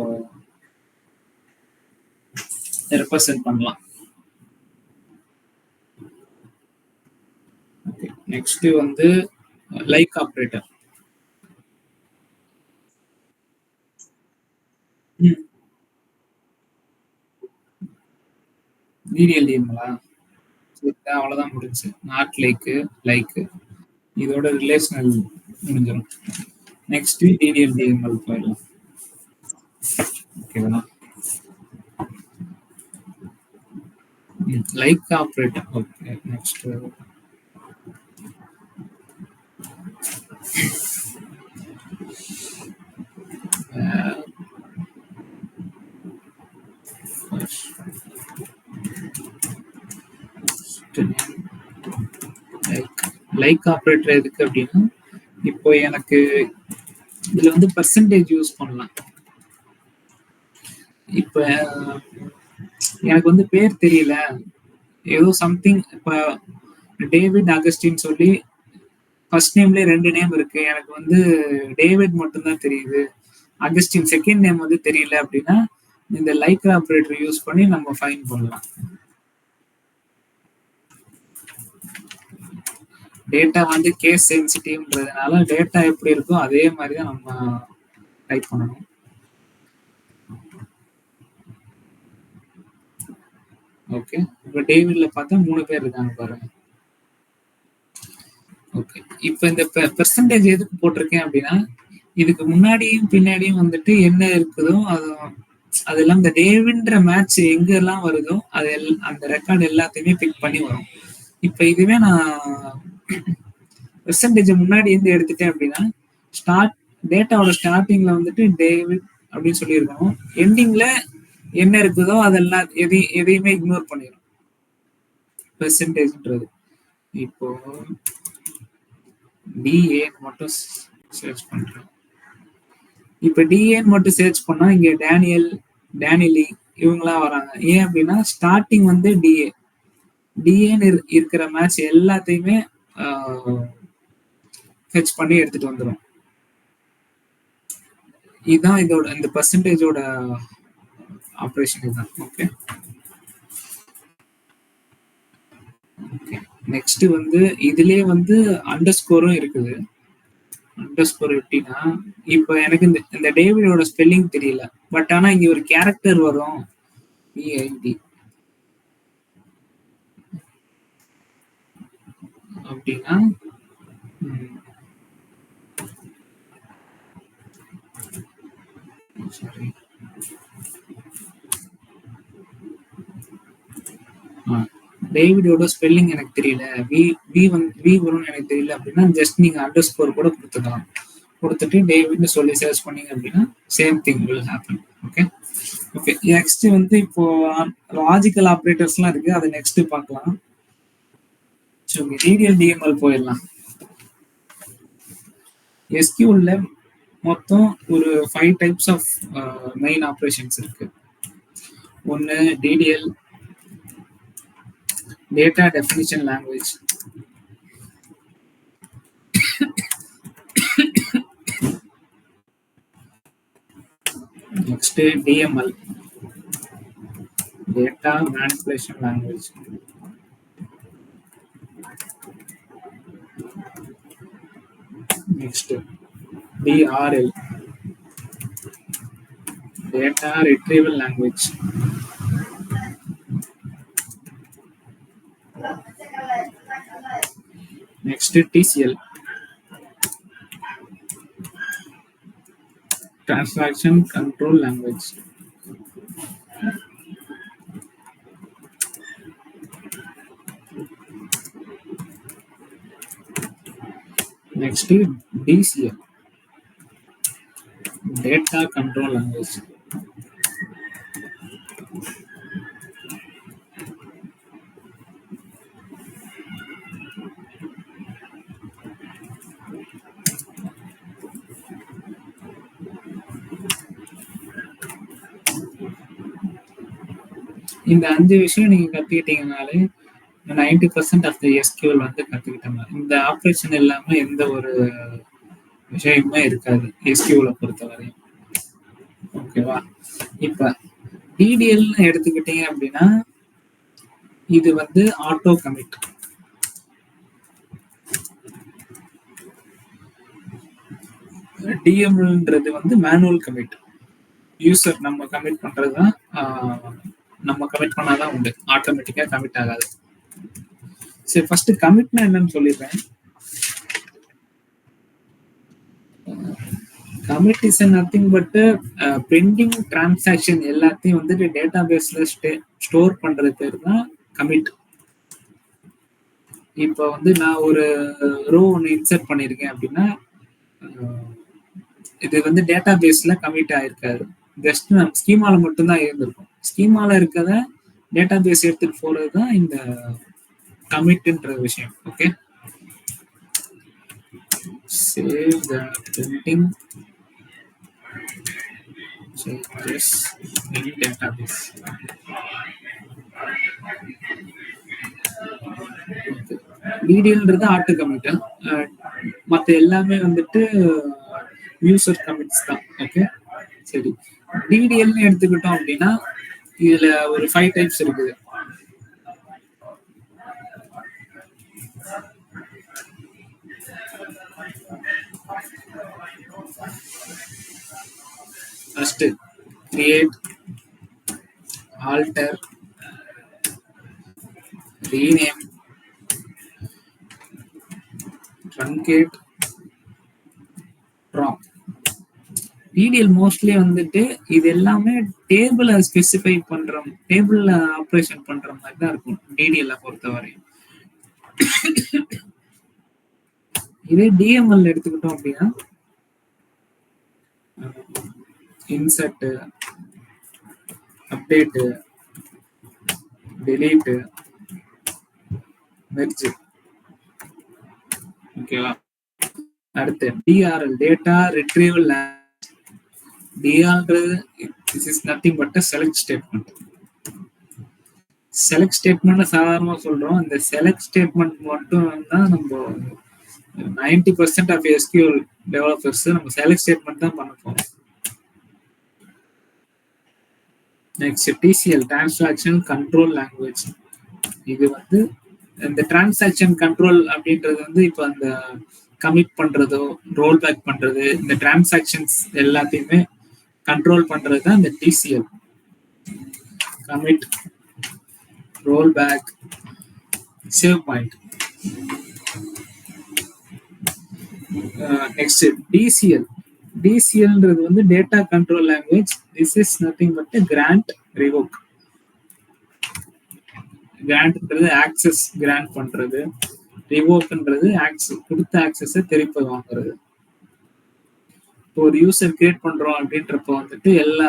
ரெப்ரசென்ட் பண்ணலாம். ஓகே, நெக்ஸ்ட் வந்து லைக் ஆப்ரேட்டர். டிடிஎல்டிஎம்ங்களா? அவ்வளவுதான் முடிஞ்சு. நாட் லைக் இதோட ரிலேஷனல் முடிஞ்சிடும். நெக்ஸ்ட் டிடிஎல்டிஎம்எல் போயிடலாம். ஓகேவா? Like operator. Okay, next like operator எதுக்கு அப்படின்னா, இப்போ எனக்கு இதுல வந்து பர்சன்டேஜ் யூஸ் பண்ணலாம். இப்ப எனக்கு வந்து பேர் தெரியல, ஏதோ சம்திங், இப்ப டேவிட் அகஸ்டின் சொல்லி ஃபர்ஸ்ட் நேம்லயே 2 நேம் இருக்கு, எனக்கு வந்து டேவிட் மட்டும்தான் தெரியுது, அகஸ்டின் செகண்ட் நேம் வந்து தெரியல அப்படின்னா இந்த லைக் ஆப்ரேட்டர் யூஸ் பண்ணி நம்ம ஃபைன் பண்ணலாம். டேட்டா வந்து கேஸ் சென்சிட்டிவ்ன்றதுனால டேட்டா எப்படி இருக்கோ அதே மாதிரி தான் நம்ம டைப் பண்ணணும். ஓகே, இப்போ டேவிட்ல பார்த்தா 3 பேர் இருக்காங்க பாருங்க. ஓகே, இப்போ இந்த பெர்சன்டேஜ் எதுக்கு போட்டிருக்கேன் அப்படின்னா, இதுக்கு முன்னாடியும் பின்னாடியும் வந்துட்டு என்ன இருக்குதோ அதெல்லாம் இந்த டேவிட்ன்ற மேட்ச் எங்கெல்லாம் வருதோ அது அந்த ரெக்கார்டு எல்லாத்தையுமே பிக் பண்ணி வரும். இப்போ இதுவே நான் பெர்சன்டேஜ் முன்னாடி இருந்து எடுத்துட்டேன் அப்படின்னா, டேட்டாவோட ஸ்டார்டிங்ல வந்துட்டு டேவிட் அப்படின்னு சொல்லியிருக்கணும், எண்டிங்ல என்ன இருக்குதோ அதெல்லாம் எதையுமே இக்னோர் பண்ணிடும் பெர்சன்டேஜ்ன்றது. இப்போ டிஏ மட்டும் சர்ச் பண்றேன். இப்ப டிஏன்னு மட்டும் சர்ச் பண்ணா இங்க டேனியலி இவங்கெல்லாம் வராங்க. ஏன் அப்படின்னா ஸ்டார்டிங் வந்து டிஏன்னு இருக்கிற மேட்ச் எல்லாத்தையுமே ஃபெச் பண்ணி எடுத்துட்டு வந்துடும். இதுதான் இதோட இந்த பர்சன்டேஜோட ஆப்ரேஷன் இதுதான். ஓகே, நெக்ஸ்ட் வந்து இதுலயே வந்து அண்டர்ஸ்கோரும் இருக்குது. அண்டர்ஸ்கோர் எப்படின்னா, இப்போ எனக்கு இந்த டேவிடோட ஸ்பெல்லிங் தெரியல, பட் ஆனா இங்க ஒரு கேரக்டர் வரும் பிஐடி அப்படின்னா, சாரி, டேவிடோட ஸ்பெல்லிங் எனக்கு தெரியல, வி வரும்னு எனக்கு தெரியல அப்படின்னா ஜஸ்ட் நீங்க அண்டர்ஸ்கோர் கூட கொடுத்துக்கலாம். கொடுத்துட்டு டேவிட்னு சொல்லி சர்ச் பண்ணீங்க அப்படின்னா same thing will happen. Okay okay, next வந்து இப்போ லாஜிக்கல் ஆப்ரேட்டர்ஸ்லாம் இருக்கு, அதை நெக்ஸ்ட் பார்க்கலாம். ஸோ மெட்டீரியல் டிஎம்எல் போயிடலாம். எஸ்கியூல மொத்தம் ஒரு 5 டைப்ஸ் ஆஃப் மெயின் ஆப்ரேஷன்ஸ் இருக்கு. ஒன்று DDL, data definition language. Next DML, data manipulation language. Next TRL, data retrieval language. Next TCL, Transaction Control Language. Next DCL, Data Control Language. இந்த 5 விஷயம் நீங்க கத்துக்கிட்டீங்கனாலே 90% ஆஃப் த எஸ்கியூஎல் வந்து கத்துக்கிட்டாங்க. இந்த ஆப்ரேஷன் இல்லாம எந்த ஒரு விஷயமே இருக்காது எஸ்கியூஎல் பொறுத்தவரை. ஓகேவா? இப்ப டிடிஎல்னு எடுத்துக்கிட்டீங்க அப்படின்னா இது வந்து ஆட்டோ கமிட். டிஎம்எல்ன்றது வந்து மேனுவல் கமிட். யூசர் நம்ம கமிட் பண்றதுதான், நம்ம கமிட் பண்ணாதான் உண்டு, ஆட்டோமேட்டிக்கா கமிட் ஆகாது. சரி, ஃபர்ஸ்ட் கமிட்னா என்னன்னு சொல்லிடுறேன். Commit is nothing but pending transaction எல்லாத்தையும் வந்துட்டு டேட்டா பேஸ்ல ஸ்டோர் பண்றது பேர் தான் கமிட். இப்போ வந்து நான் ஒரு ரோ ஒன்று இன்சர்ட் பண்ணியிருக்கேன் அப்படின்னா இது வந்து டேட்டா பேஸ்ல கமிட் ஆயிருக்காது. ஜஸ்ட் நம்ம ஸ்கீமால மட்டும்தான் இருந்திருக்கும். ஸ்கீமால இருக்கத டேட்டா பேஸ் எடுத்துட்டு போறது தான் இந்த கமிட்ன்ற விஷயம். Okay, save the printing changes in database. DDLன்றது ஆட்டோ கமிட், மற்ற எல்லாமே வந்துட்டு யூசர் கமிட்ஸ் தான். ஓகே, சரி. DDLன்னு எடுத்துக்கிட்டோம் அப்படின்னா இதுல ஒரு 5 டைப்ஸ் இருக்குது. First, create, alter, rename, truncate, drop. DDL mostly வந்துட்டு இது எல்லாமே டேபிள ஸ்பெசிஃபை பண்றோம், டேபிள்ல ஆப்ரேஷன் பண்ற மாதிரி தான் இருக்கும் DDL பொறுத்தவரை. இதே DML எடுத்துக்கிட்டோம் அப்படின்னா இன்சர்ட், அப்டேட், delete, மெர்ஜ். ஓகேவா? அடுத்து DRL, data retrieval. DRL this is nothing but a select statement. select statement சாதாரணமா சொல்றோம். இந்த select statement மட்டும் தான் நம்ம 90% ஆஃப் SQL டெவலப்பர்ஸ் நம்ம select statement தான் பண்ண போறோம். Next TCL, transaction control language. இது வந்து இந்த டிரான்சாக்ஷன் கண்ட்ரோல் அப்படின்றது வந்து இப்போ அந்த கமிட் பண்றதோ ரோல் பேக் பண்றது, இந்த டிரான்சாக்ஷன்ஸ் எல்லாத்தையுமே கண்ட்ரோல் பண்றது தான் இந்த TCL. Commit, roll back, save point. Next DCL. DCLன்றது வந்து data control language. This is nothing but grant, revoke. கிராண்ட்ன்றது ஆக்சஸ் கிராண்ட் பண்றது, ரிவோக்ன்றது ஆக்சஸ் கொடுத்த ஆக்சஸை திருப்பி வாங்குறது. இப்போ ஒரு யூசர் கிரியேட் பண்றோம் அப்படின்றப்ப வந்துட்டு எல்லா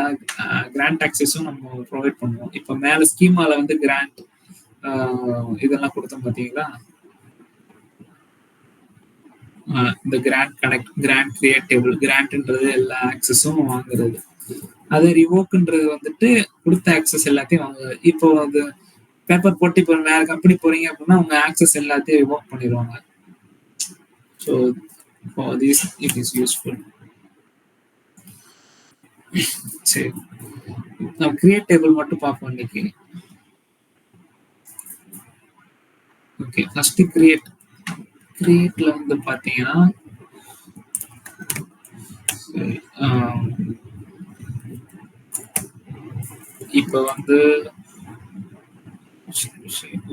கிராண்ட் ஆக்சஸும் நம்ம ப்ரொவைட் பண்ணுவோம். இப்போ மேல ஸ்கீமால வந்து கிராண்ட் இதெல்லாம் கொடுத்தோம் பார்த்தீங்களா, இந்த grant connect, grant create table, கிராண்ட்ன்றது எல்லா ஆக்சஸும் வாங்குறது. அது ரிவோக்ன்றது வந்துட்டு கொடுத்த ஆக்சஸ் எல்லாத்தையும் வாங்குறது. இப்போ அது பேப்பர் போட்டு இப்போ வேற கம்பெனி போறீங்க அப்படின்னா அவங்க ஆக்சஸ் எல்லாத்தையும் ரிவோக் பண்ணிடுவாங்க. So for this it is useful. சரி, நம்ம கிரியேட் டேபிள் மட்டும் பார்ப்போம் இன்னைக்கு. ஓகே, ஃபர்ஸ்ட் கிரியேட்ல வந்து பாத்தீங்கன்னா இப்போ வந்து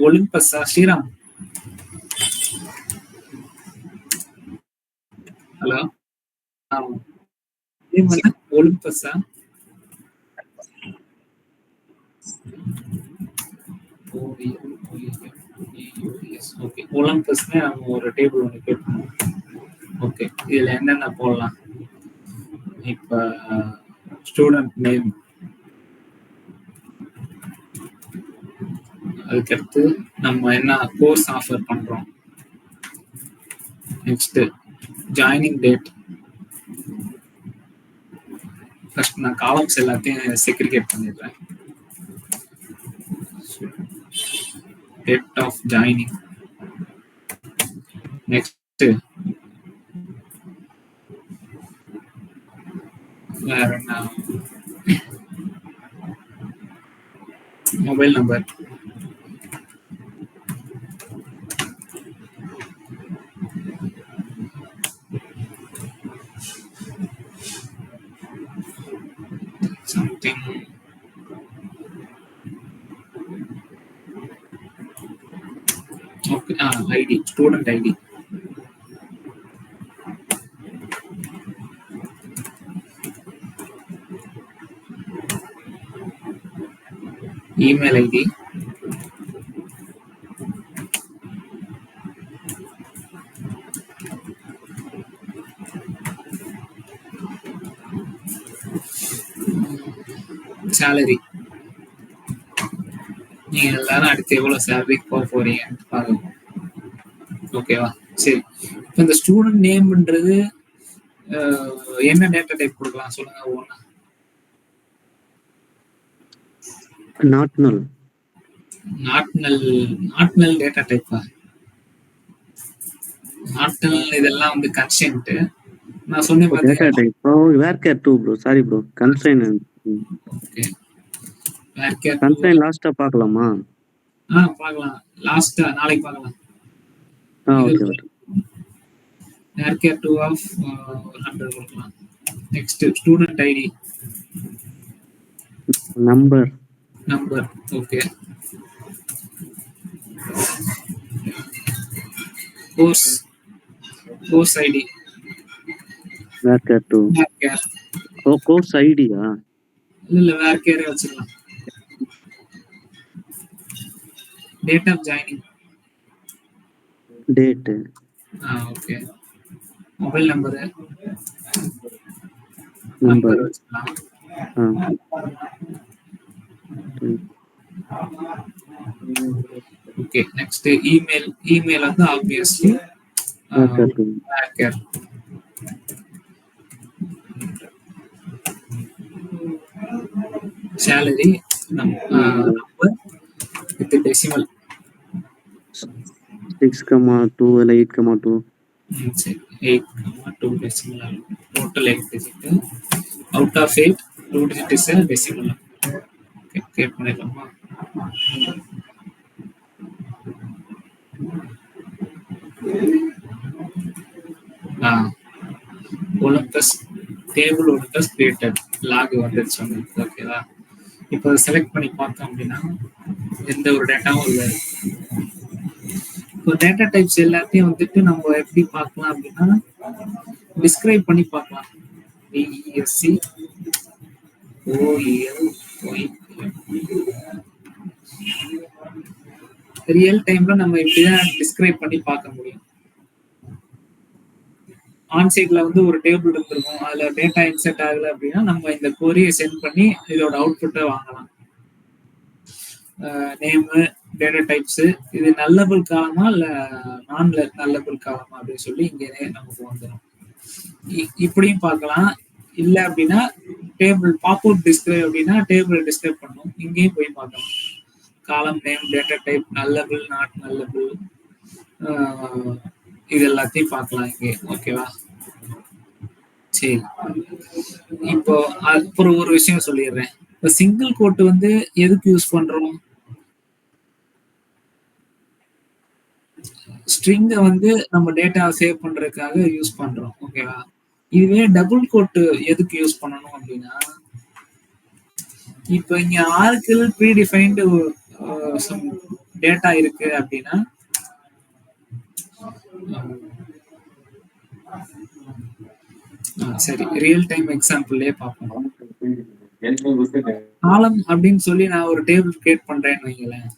ஒலிம்பஸா, ஸ்ரீராம், ஹலோ, ஒலிம்பஸா? ஓகே, ஒலிம்பஸ்னு நம்ம ஒரு டேபிள் ஒன்று கிரியேட் பண்ணுவோம். ஓகே, இதுல என்னென்ன போடலாம்? இப்போ ஸ்டூடெண்ட் நேம், அதுக்கடுத்து நம்ம என்ன கோர்ஸ் ஆஃபர் பண்றோம். Next joining date. ஃபர்ஸ்ட் நான் காலம்ஸ் எல்லாத்தையும் செக்ரிகேட் பண்ணிடுறேன். Date of joining. நெக்ஸ்ட் வேற என்ன? Mobile number. Something. Okay, ID, student ID. Email ID. Salary. நீங்க எல்லாரும் அடுத்து எவ்வளவு சேலரிக்கு போக போறீங்கன்னு பாருங்க. ஓகேவா? சரி. இப்ப இந்த ஸ்டூடெண்ட் நேம்ன்றது என்ன டேட்டா டைப் கொடுக்கலாம் சொல்லுங்க ஒவ்வொன்னா. நாட்னல். நாட்னல் டேட்டா டைப்பா? நாட்னல் இதெல்லாம் வந்து கன்ஸ்டன்ட். நான் சொன்னேன் டேட்டா பாத்தீங்களா? Type. Varchar 2 bro. Sorry bro. Constraint. Okay. Varchar 2 constraint லாஸ்டா பார்க்கலாமா? பார்க்கலாம். லாஸ்டா நாளைக்கு பார்க்கலாம். Okay okay. வேர்கேர் 2 ஆஃப் 100 கொடுக்கலாம். Next student ID. Number. Okay. Course ID. Varchar 2. Varchar. Course ஐடியா? இல்ல வேர்கேரே வச்சுக்கலாம். Date of joining. Date. Okay. Mobile number வச்சுக்கலாம். ஓகே. நெக்ஸ்ட் இமெயில் வந்து obviously varchar. Salary number with decimal 6,2 இல்ல 8,2. சரி 8,2 decimal. Total 8 digit. Out of 8 2 digit is decimal. Okay. Create பண்ணிடலாமா? ஒலிம்பஸ் டேபிள் ஒலிம்பஸ் கிரியேட்டட் லாக் வந்துருச்சு உங்களுக்கு. ஓகேவா? இப்போ செலக்ட் பண்ணி பார்த்தோம் அப்படின்னா எந்த ஒரு டேட்டாவும் இல்லை. இப்போ டேட்டா டைப்ஸ் எல்லாத்தையும் வந்துட்டு நம்ம எப்படி பார்க்கலாம் அப்படின்னா டிஸ்கிரைப் பண்ணி பார்க்கலாம். டிஎஸ்சி ஓஎல் ரியல் டைம்ல நம்ம இப்படிதான் டிஸ்கிரைப் பண்ணி பார்க்க முடியும். ஆன்சைட்ல வந்து ஒரு டேபிள் இருந்திருக்கும். அதுல டேட்டா இன்செர்ட் ஆகல அப்படின்னா நம்ம இந்த கொரியை சென்ட் பண்ணி இதோட அவுட்புட்டை வாங்கலாம். நேமு, டேட்டா டைப்ஸ், இது நல்லபிள் காலமா இல்ல நான் நல்லபிள் காலமா அப்படின்னு சொல்லி இங்கே நமக்கு வந்துடும். இப்படியும் பார்க்கலாம். இல்லை அப்படின்னா டேபிள் பாப்அவுட் டிஸ்கிரைப் அப்படின்னா டேபிள் டிஸ்கிரைப் பண்ணும். இங்கேயும் போய் பார்க்கலாம். காலம் name, data type, nullable, not nullable, இது எல்லாத்தையும் பார்க்கலாம் இங்கே. ஓகேவா? சரி. இப்போ அப்புறம் ஒரு விஷயம் சொல்லிடுறேன். இப்போ சிங்கிள் கோட் வந்து எதுக்கு யூஸ் பண்றோம்? ஸ்ட்ரிங்கை வந்து நம்ம டேட்டா சேவ் பண்றதுக்காக யூஸ் பண்றோம். ஓகேவா? இதுவே டபுள் கோட் எதுக்கு யூஸ் பண்ணணும் அப்படின்னா இப்போ இங்க ஆர்க்கிள் ப்ரீடிஃபைன்டு டேட்டா இருக்கு அப்படின்னா சரி ரியல் டைம் எக்ஸாம்பிள்லயே பார்ப்போம். காலம் அப்படின்னு சொல்லி நான் ஒரு டேபிள் கிரியேட் பண்றேன்னு வைங்களேன்.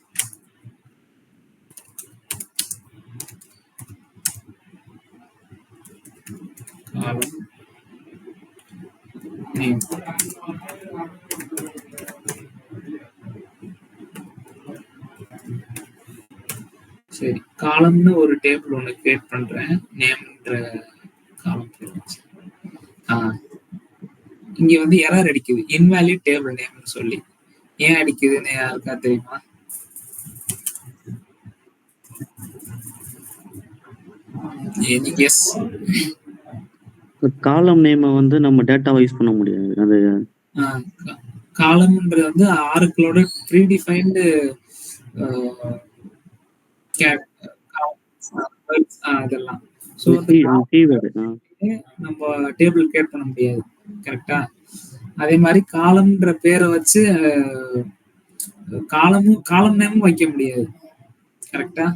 சரி காலம்னு ஒரு டேபிள் ஒன்று கிரியேட் பண்றேன். நேம்ன்ற காலம் இங்க வந்து எரர் அடிக்குது. இன்வாலிட் டேபிள் நேம்னு சொல்லி. ஏன் அடிக்குதுன்னு யாருக்கா தெரியுமா? Any guess? காலம் நேமை வந்து நம்ம டேட்டாவை யூஸ் பண்ண முடியாது. அது காலம்ன்றது வந்து ஆர்க்கிளோட ப்ரீடிஃபைன்டு அதெல்லாம். ஸோ நம்ம டேபிள் கிரியேட் பண்ண முடியாது. கரெக்டா? அதே மாதிரி காலம்ன்ற பேரை வச்சு காலம் நேமும் வைக்க முடியாது. கரெக்டா?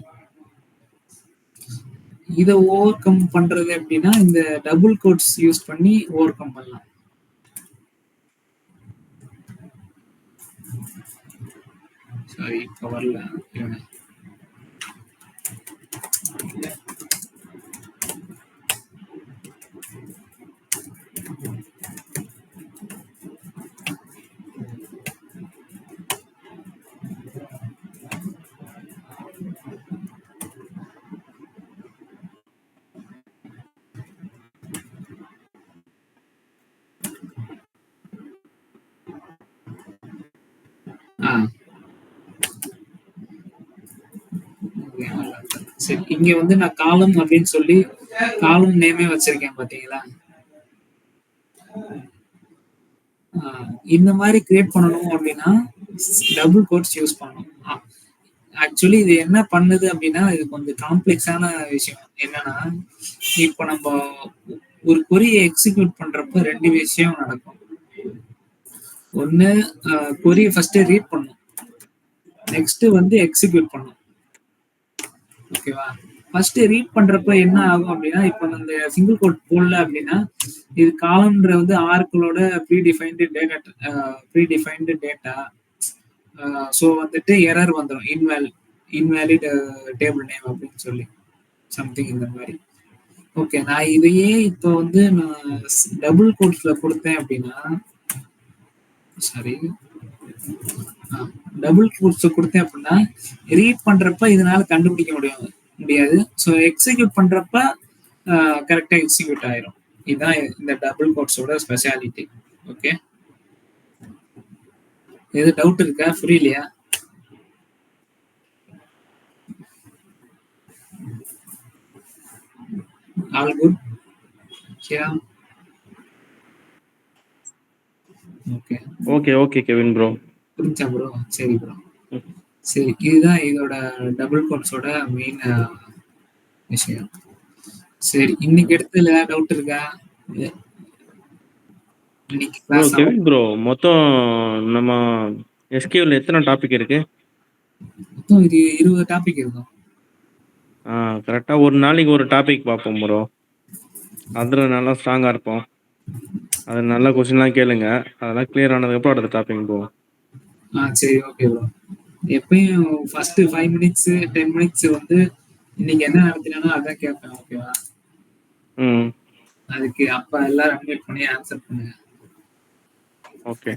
இதை ஓவர் கம் பண்றது எப்படின்னா இந்த டபுள் கோட்ஸ் யூஸ் பண்ணி ஓவர் கம் பண்ணலாம். சாரி இப்போ வரல. சரி, இங்க வந்து நான் காலம் அப்படின்னு சொல்லி காலம் நேமே வச்சிருக்கேன் பாத்தீங்களா? இந்த மாதிரி கிரியேட் பண்ணணும் அப்படின்னா டபுள் கோட்ஸ் யூஸ் பண்ணணும். ஆக்சுவலி இது என்ன பண்ணுது அப்படின்னா இது கொஞ்சம் காம்ப்ளெக்ஸான விஷயம். என்னன்னா இப்போ நம்ம ஒரு கொரியை எக்ஸிக்யூட் பண்றப்ப ரெண்டு விஷயம் நடக்கும். ஒன்னு கொரியை ஃபர்ஸ்ட் ரீட் பண்ணும், நெக்ஸ்ட் வந்து எக்ஸிக்யூட் பண்ணும். ஓகேவா? ஃபர்ஸ்ட் ரீட் பண்றப்ப என்ன ஆகும் அப்படின்னா, இப்போ இந்த சிங்கிள் கோட் போடல அப்படின்னா இது காலம்ன்ற வந்து ஆர்க்களோட ப்ரீடிஃபைன்டு டேட்டா. ஸோ வந்துட்டு எரர் வந்துடும், இன்வேலிட் டேபிள் நேம் அப்படின்னு சொல்லி சம்திங் இந்த மாதிரி. ஓகே, நான் இதையே இப்போ வந்து நான் டபுள் கோட்ஸ்ல கொடுத்தேன் அப்படின்னா, சாரி, டபுள் கோட்ஸ் கொடுத்தேன் அப்படின்னா ரீட் பண்றப்ப இதனால கண்டுபிடிக்க முடியாது. ஸோ எக்ஸிக்யூட் பண்றப்ப கரெக்டா எக்ஸிக்யூட் ஆயிரும். இதுதான் இந்த டபுள் கோட்ஸோட ஸ்பெஷாலிட்டி. ஓகே, எது டவுட் இருக்கா? புரியலையா? All good? Okay okay okay Kevin bro. புரிஞ்சா ப்ரோ? சரி ப்ரோ. சரி, இதுதான் இதோட டபுள் கோட்ஸோட மெயின் விஷயம். சரி, இன்னைக்கு எடுத்ததுல ஏதாவது டவுட் இருக்கா? இன்னைக்கு ப்ரோ கிளாஸ் கெவின் ப்ரோ, மொத்தம் நம்ம எஸ்கியூல எத்தனை டாபிக் இருக்கு? மொத்தம் இது 20 டாபிக் இருக்கும். கரெக்டா ஒரு நாளைக்கு ஒரு டாபிக் பார்ப்போம் ப்ரோ. அதுல நல்லா ஸ்ட்ராங்கா இருப்போம். அது நல்ல கொஸ்டின்லாம் கேளுங்க, அதெல்லாம் கிளியர் ஆனதுக்கப்புறம் அடுத்த டாபிக் போவோம். சரி, ஓகே ப்ரோ. எப்பயும் ஃபர்ஸ்ட் 5 மினிட்ஸ் 10 மினிட்ஸ் வந்து இன்னைக்கு என்ன நடத்தினானோ அதான் கேட்பேன். ஓகேவா? அதுக்கு அப்ப எல்லாரும் அன்மியூட் பண்ணி ஆன்சர் பண்ணுங்க. ஓகே,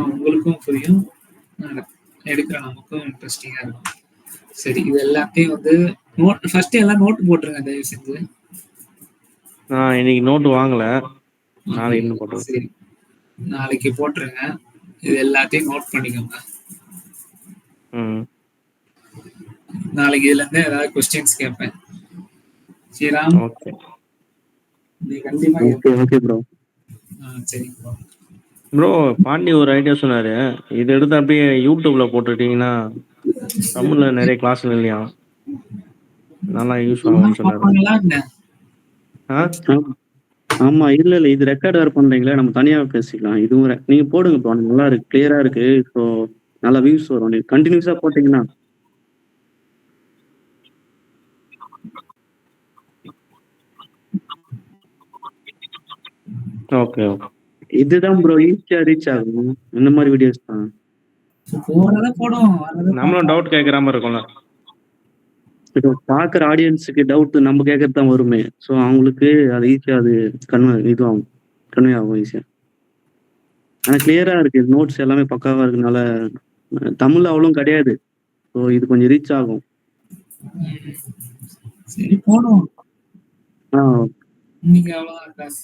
உங்களுக்கும் புரியும், எடுக்கிற நமக்கும் இன்ட்ரெஸ்டிங்கா இருக்கும். சரி, இது எல்லாத்தையும் வந்து ஃபர்ஸ்ட் எல்லாம் நோட் போட்டுருங்க தயவு செஞ்சு. நான் இன்னைக்கு நோட்டு வாங்கல, நாளைக்கு இன்னும் போட்டுருவேன். சரி, நாளைக்கு போட்டுருங்க. இது எல்லாத்தையும் நோட் பண்ணிக்கோங்க. நாளைக்கு இதுல இருந்து ஏதாவது கொஸ்டின்ஸ் கேட்பேன். ஸ்ரீராம், ஓகே நீ கண்டிப்பா ஓகே ப்ரோ. சரி ப்ரோ. ப்ரோ பாண்டி ஒரு ஐடியா சொன்னாரு, இது எடுத்து அப்படியே யூடியூப்ல போட்டுட்டீங்கன்னா தமிழ்ல நிறைய கிளாஸ் இல்லையா, நல்லா யூஸ் ஆகும்னு சொன்னாரு. ஆமா, இல்ல இது ரெக்கார்ட் வேற பண்றீங்களா, நம்ம தனியா பேசிக்கலாம். இதுவும் நீங்க போடுங்க ப்ரோ, நல்லா இருக்கு, கிளியரா இருக்கு. ஸோ நல்லா வியூஸ் வரும் நீங்க கண்டினியூஸா போட்டீங்கன்னா. ஓகே ஓகே, இதுதான் ப்ரோ ஈஸியா ரீச் ஆகும் இந்த மாதிரி வீடியோஸ் தான். நம்மளும் டவுட் கேட்குற மாதிரி இருக்கும்ல. இப்போ பாக்குற ஆடியன்ஸுக்கு டவுட் நம்ம கேட்கறது தான் வருமே. ஸோ அவங்களுக்கு அது ஈஸியா அது கன்வே ஆகும் ஈஸியா. ஆனா கிளியரா இருக்கு, நோட்ஸ் எல்லாமே பக்காவா இருக்கனால. தமிழ் அவ்வளவும் கிடையாது, ஸோ இது கொஞ்சம் ரீச் ஆகும். சரி, போடுவோம். இன்னைக்கு அவ்வளவுதான் கிளாஸ்.